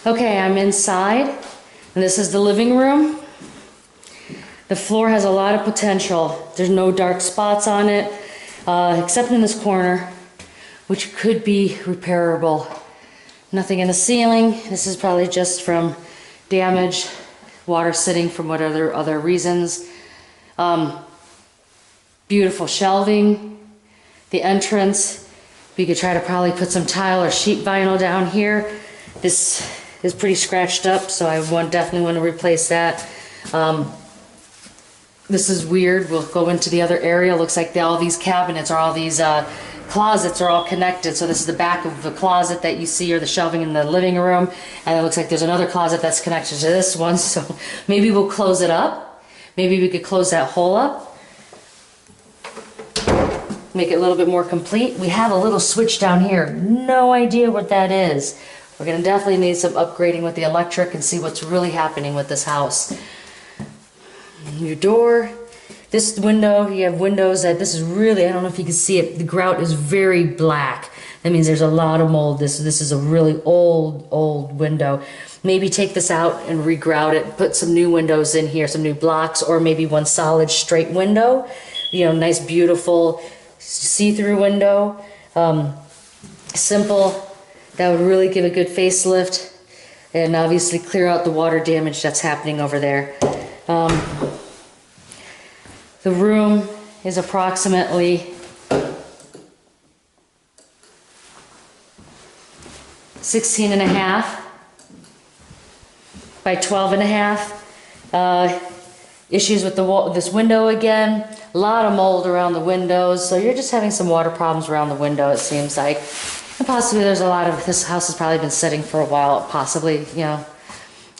Okay, I'm inside, and this is the living room. The floor has a lot of potential. There's no dark spots on it, except in this corner, which could be repairable. Nothing in the ceiling. This is probably just from damage, water sitting from whatever other reasons. Beautiful shelving. The entrance, we could try to probably put some tile or sheet vinyl down here. This is pretty scratched up, so I definitely want to replace that. This is weird. We'll go into the other area. Looks like all these cabinets or all these closets are all connected. So this is the back of the closet that you see, or the shelving in the living room, and it looks like there's another closet that's connected to this one. So maybe we'll close it up. Maybe we could close that hole up, make it a little bit more complete. We have a little switch down here. No idea what that is. We're going to definitely need some upgrading with the electric and see what's really happening with this house. Your door. This window, you have windows that this is really, I don't know if you can see it, the grout is very black. That means there's a lot of mold. This is a really old window. Maybe take this out and regrout it, put some new windows in here, some new blocks, or maybe one solid straight window. You know, nice beautiful see-through window. Simple. That would really give a good facelift and obviously clear out the water damage that's happening over there. The room is approximately 16.5 by 12.5. Issues with the wall, this window again. A lot of mold around the windows, so you're just having some water problems around the window, it seems like. And possibly there's a lot of, this house has probably been sitting for a while, possibly, you know.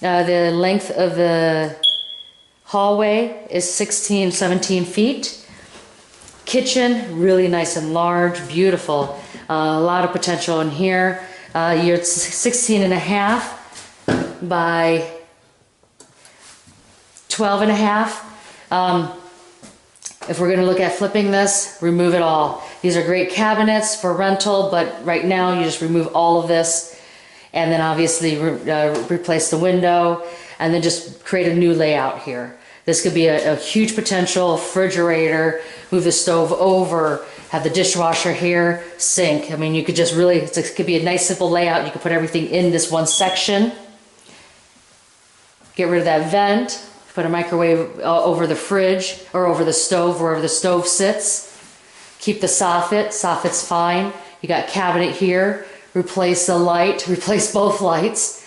The length of the hallway is 17 feet. Kitchen, really nice and large, beautiful. A lot of potential in here. You're 16.5 by 12.5. If we're going to look at flipping this, remove it all. These are great cabinets for rental, but right now you just remove all of this, and then obviously replace the window, and then just create a new layout here. This could be a huge potential refrigerator, move the stove over, have the dishwasher here, sink. I mean, you could just really, it could be a nice simple layout. You could put everything in this one section. Get rid of that vent, put a microwave over the fridge or over the stove, wherever the stove sits. Keep the soffit, soffit's fine. You got cabinet here, replace the light, replace both lights.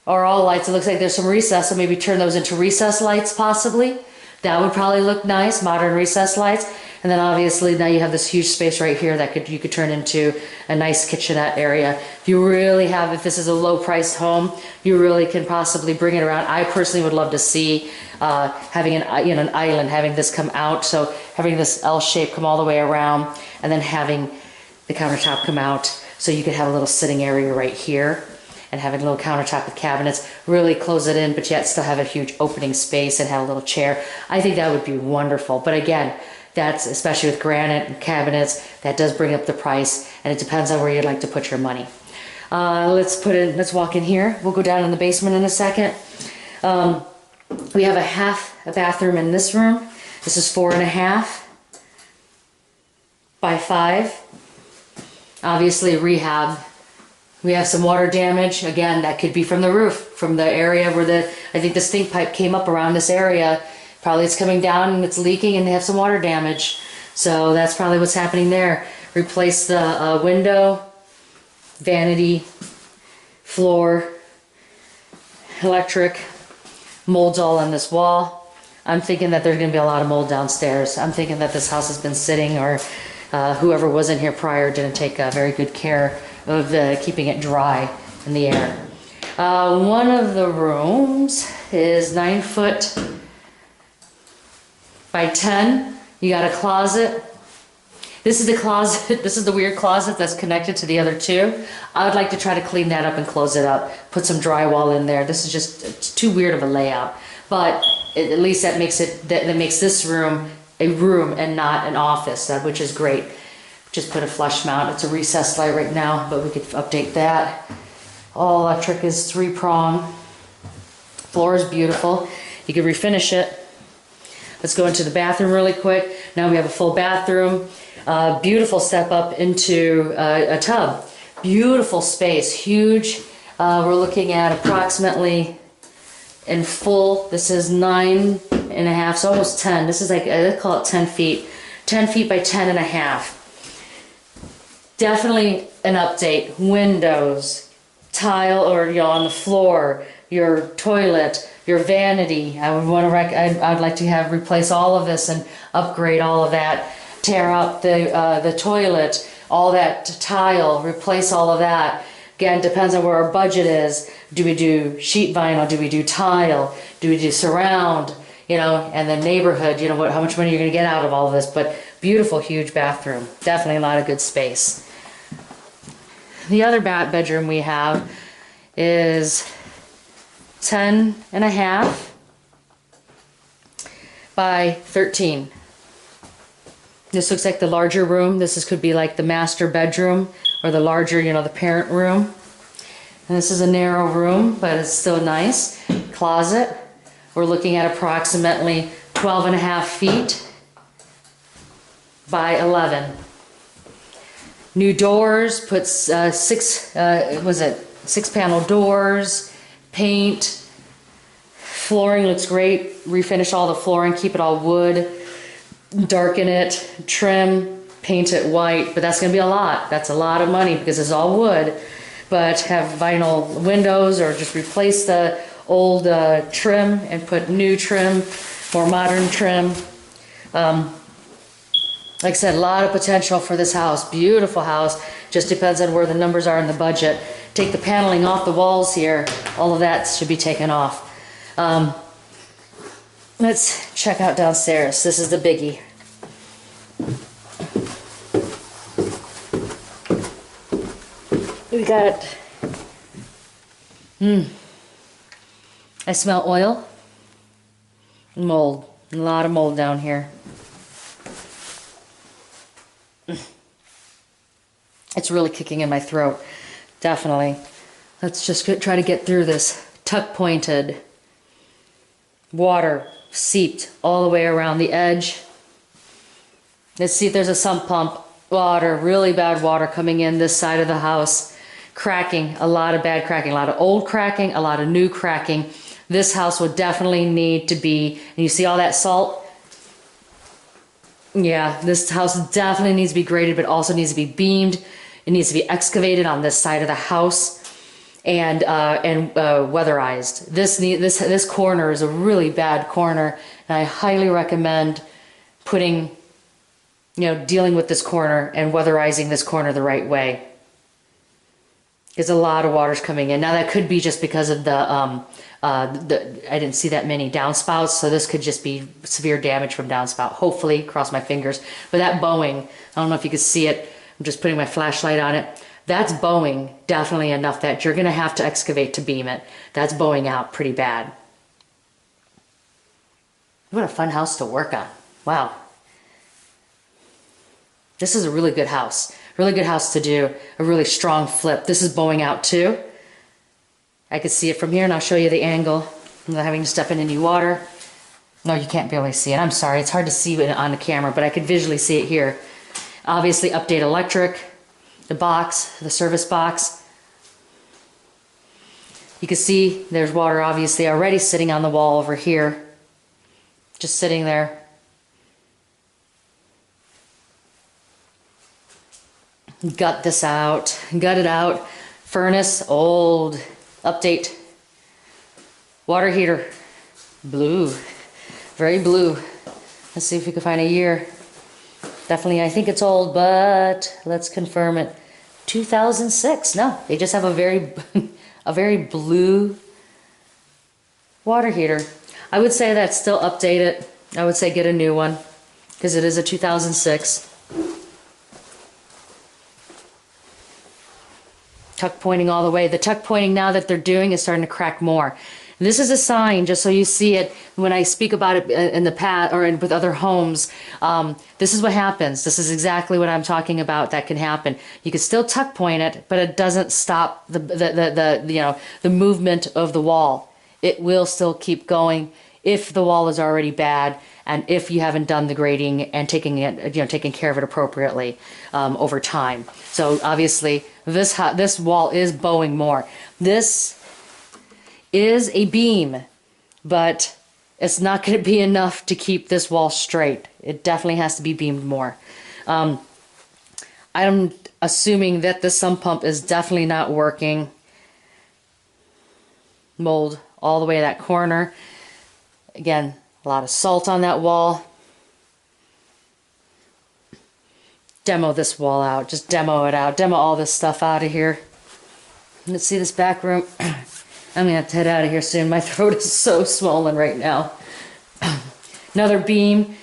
Or all lights. It looks like there's some recess, so maybe turn those into recess lights possibly. That would probably look nice, modern recess lights. And then obviously now you have this huge space right here that you could turn into a nice kitchenette area. If you really have, if this is a low priced home, you really can possibly bring it around. I personally would love to see having an island, having this come out. So having this L shape come all the way around, and then having the countertop come out. So you could have a little sitting area right here, and having a little countertop with cabinets, really close it in, but yet still have a huge opening space and have a little chair. I think that would be wonderful. But again, that's, especially with granite and cabinets, that does bring up the price, and it depends on where you'd like to put your money. Let's walk in here. We'll go down in the basement in a second. We have a bathroom in this room. This is 4.5 by 5. Obviously rehab. We have some water damage. Again, that could be from the roof, from the area where I think the stink pipe came up around this area. Probably it's coming down and it's leaking, and they have some water damage. So that's probably what's happening there. Replace the window, vanity, floor, electric, mold's all on this wall. I'm thinking that there's going to be a lot of mold downstairs. I'm thinking that this house has been sitting, or whoever was in here prior didn't take very good care of keeping it dry in the air. One of the rooms is 9 foot by 10. You got a closet. This is the closet. This is the weird closet that's connected to the other two. I would like to try to clean that up and close it up. Put some drywall in there. This is just, it's too weird of a layout. But at least that makes this room a room and not an office, which is great. Just put a flush mount. It's a recessed light right now, but we could update that. All electric is 3-prong. Floor is beautiful. You can refinish it. Let's go into the bathroom really quick. Now we have a full bathroom. Beautiful step up into a tub. Beautiful space, huge. We're looking at approximately in full, this is 9.5, so almost 10. This is like, I call it 10 feet. 10 feet by 10.5. Definitely an update. Windows, tile, or on the floor, your toilet, your vanity. I would like to have replace all of this and upgrade all of that. Tear up the toilet, all that tile, replace all of that. Again, depends on where our budget is. Do we do sheet vinyl? Do we do tile? Do we do surround? And the neighborhood, how much money you're going to get out of all of this. But beautiful, huge bathroom. Definitely a lot of good space. The other bedroom we have is 10.5 by 13. This looks like the larger room. This could be like the master bedroom or the larger, the parent room. And this is a narrow room, but it's still nice. Closet. We're looking at approximately 12.5 feet by 11. New doors, puts 6 panel doors, paint, flooring looks great. Refinish all the flooring, keep it all wood, darken it, trim, paint it white, but that's going to be a lot. That's a lot of money because it's all wood. But have vinyl windows or just replace the old trim and put new trim, more modern trim. Like I said, a lot of potential for this house. Beautiful house. Just depends on where the numbers are in the budget. Take the paneling off the walls here. All of that should be taken off. Let's check out downstairs. This is the biggie. We got, I smell oil, mold, a lot of mold down here. It's really kicking in my throat, definitely. Let's just try to get through this. Tuck pointed, water seeped all the way around the edge. Let's see if there's a sump pump. Water, really bad water coming in this side of the house. Cracking, a lot of bad cracking, a lot of old cracking, a lot of new cracking. This house would definitely need to be, and you see all that salt? Yeah, this house definitely needs to be graded, but also needs to be beamed. It needs to be excavated on this side of the house and weatherized. This corner is a really bad corner, and I highly recommend putting, dealing with this corner and weatherizing this corner the right way. Because a lot of water's coming in. Now that could be just because of I didn't see that many downspouts, so this could just be severe damage from downspout. Hopefully, cross my fingers. But that bowing, I don't know if you can see it. I'm just putting my flashlight on it. That's bowing definitely enough that you're going to have to excavate to beam it. That's bowing out pretty bad. What a fun house to work on. Wow. This is a really good house. Really good house to do. A really strong flip. This is bowing out too. I could see it from here, and I'll show you the angle. I'm not having to step in any water. No, you can't barely see it. I'm sorry. It's hard to see it on the camera, but I could visually see it here. Obviously, update electric, the box, the service box. You can see there's water obviously already sitting on the wall over here. Just sitting there. Gut this out, gut it out. Furnace, old. Update. Water heater, blue, very blue. Let's see if we can find a year. Definitely, I think it's old, but let's confirm it. 2006. No, they just have a very blue water heater. I would say that's still updated. I would say get a new one because it is a 2006. Tuck pointing all the way. The tuck pointing now that they're doing is starting to crack more. This is a sign, just so you see it when I speak about it in the past or with other homes. This is what happens. This is exactly what I'm talking about. That can happen. You can still tuck point it, but it doesn't stop the movement of the wall. It will still keep going if the wall is already bad and if you haven't done the grading and taking care of it appropriately over time. So obviously this wall is bowing more. This is a beam, but it's not going to be enough to keep this wall straight. It definitely has to be beamed more. I'm assuming that the sump pump is definitely not working. Mold all the way to that corner. Again, a lot of salt on that wall. Demo this wall out. Just demo it out. Demo all this stuff out of here. Let's see this back room. I'm going to have to head out of here soon. My throat is so swollen right now. Another beam.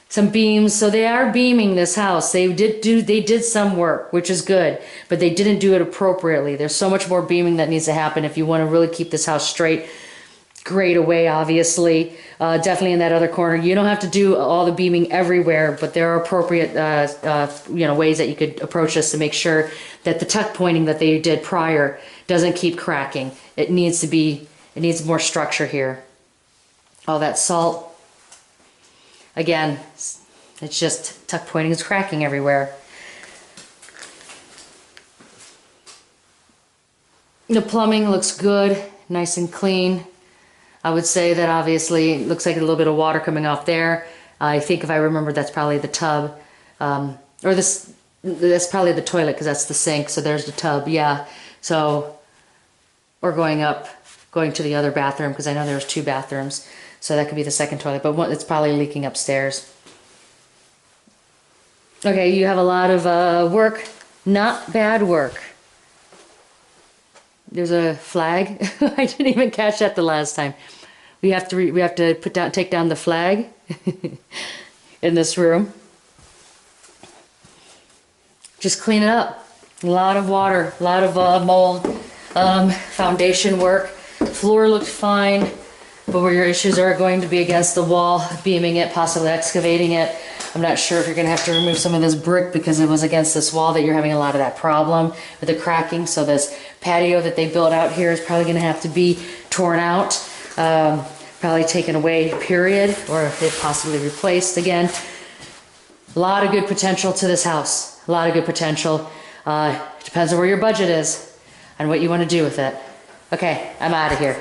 Some beams. So they are beaming this house. They did some work, which is good, but they didn't do it appropriately. There's so much more beaming that needs to happen if you want to really keep this house straight. Grade away, obviously. Definitely in that other corner. You don't have to do all the beaming everywhere, but there are appropriate ways that you could approach this to make sure that the tuck pointing that they did prior doesn't keep cracking. It needs more structure here. All that salt. Again, it's just tuck pointing is cracking everywhere. The plumbing looks good, nice and clean. I would say that obviously it looks like a little bit of water coming off there. I think if I remember, that's probably the tub. That's probably the toilet because that's the sink. So there's the tub, yeah. So, or going to the other bathroom because I know there's 2 bathrooms. So that could be the second toilet, but it's probably leaking upstairs. Okay, you have a lot of work, not bad work. There's a flag. I didn't even catch that the last time. We have to take down the flag in this room. Just clean it up. A lot of water, a lot of mold, foundation work. Floor looked fine, but where your issues are going to be against the wall, beaming it, possibly excavating it. I'm not sure if you're going to have to remove some of this brick because it was against this wall that you're having a lot of that problem with the cracking. So this patio that they built out here is probably going to have to be torn out, probably taken away, period, or if they possibly replaced again. A lot of good potential to this house. A lot of good potential. Depends on where your budget is and what you want to do with it. Okay, I'm out of here.